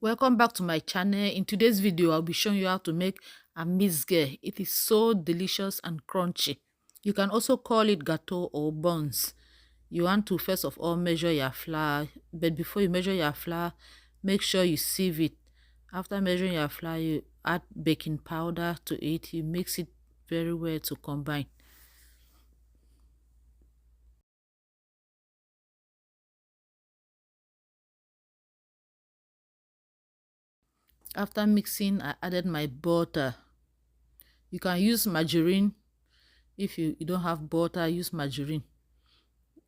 Welcome back to my channel. In today's video, I'll be showing you how to make a misge. It is so delicious and crunchy. You can also call it gateau or buns. You want to first of all measure your flour, but before you measure your flour, make sure you sieve it. After measuring your flour, you add baking powder to it. You mix it very well to combine. After mixing, I added my butter. You can use margarine. If you don't have butter, use margarine.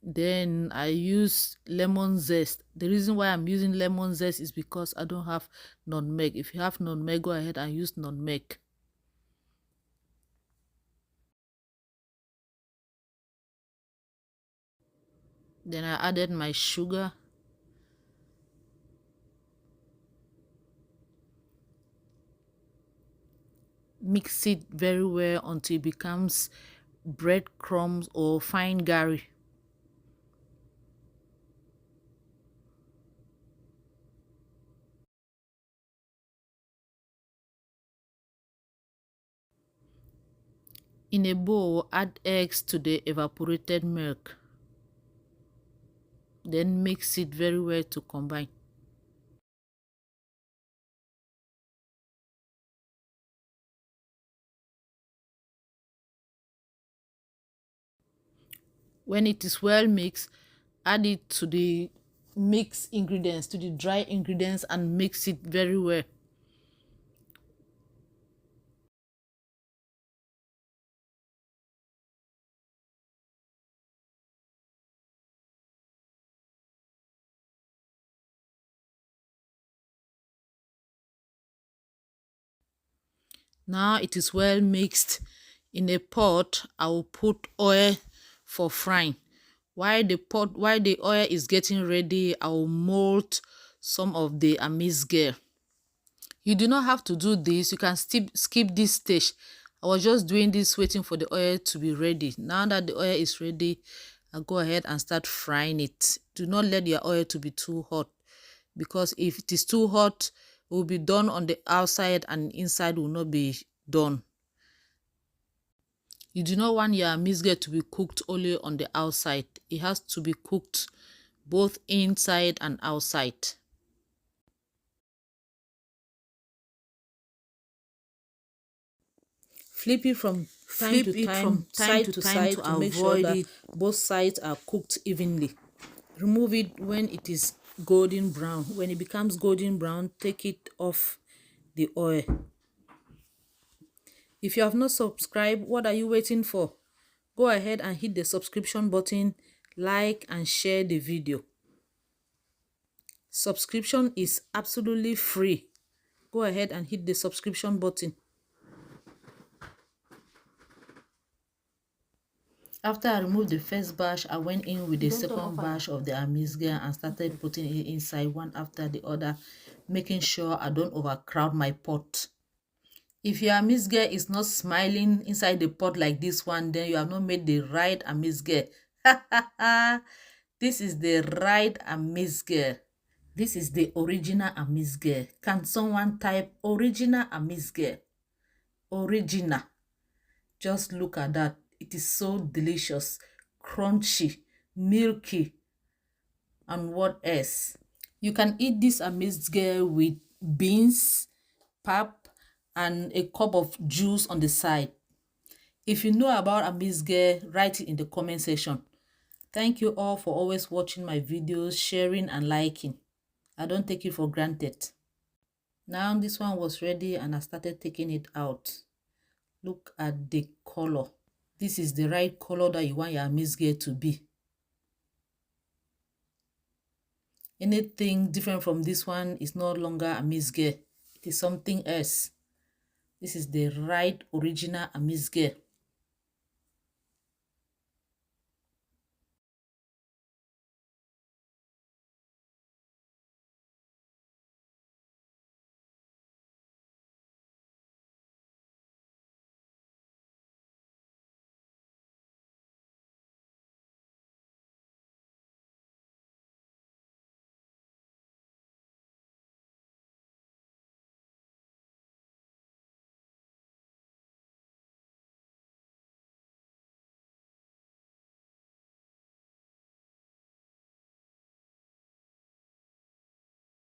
Then I use lemon zest. The reason why I'm using lemon zest is because I don't have nutmeg. If you have nutmeg, go ahead and use nutmeg. Then I added my sugar. Mix it very well until it becomes breadcrumbs or fine gari. In a bowl, add eggs to the evaporated milk. Then mix it very well to combine. When it is well mixed, add it to the mixed ingredients, to the dry ingredients, and mix it very well. Now it is well mixed. In a pot, I will put oil for frying. While the oil is getting ready, I will mold some of the amizgeh. You do not have to do this. You can skip this stage. I was just doing this waiting for the oil to be ready. Now that the oil is ready, I'll go ahead and start frying it. Do not let your oil to be too hot, because if it is too hot, it will be done on the outside and inside will not be done. You do not want your amizgeh to be cooked only on the outside. It has to be cooked both inside and outside. Flip it from time to time, side to side, to make sure that both sides are cooked evenly. Remove it when it is golden brown. When it becomes golden brown, take it off the oil. If you have not subscribed, what are you waiting for? Go ahead and hit the subscription button, like and share the video. Subscription is absolutely free. Go ahead and hit the subscription button. After I removed the first batch, I went in with the second batch of the amizgeh and started putting it inside one after the other, making sure I don't overcrowd my pot. If your amizgeh is not smiling inside the pot like this one, then you have not made the right amizgeh. This is the right amizgeh. This is the original amizgeh. Can someone type original amizgeh? Original. Just look at that. It is so delicious, crunchy, milky, and what else? You can eat this amizgeh with beans, pap, and a cup of juice on the side. If you know about amizgeh, write it in the comment section. Thank you all for always watching my videos, sharing and liking. I don't take it for granted. Now this one was ready and I started taking it out. Look at the color. This is the right color that you want your amizgeh to be. Anything different from this one is no longer amizgeh. It is something else. This is the right original amizgeh.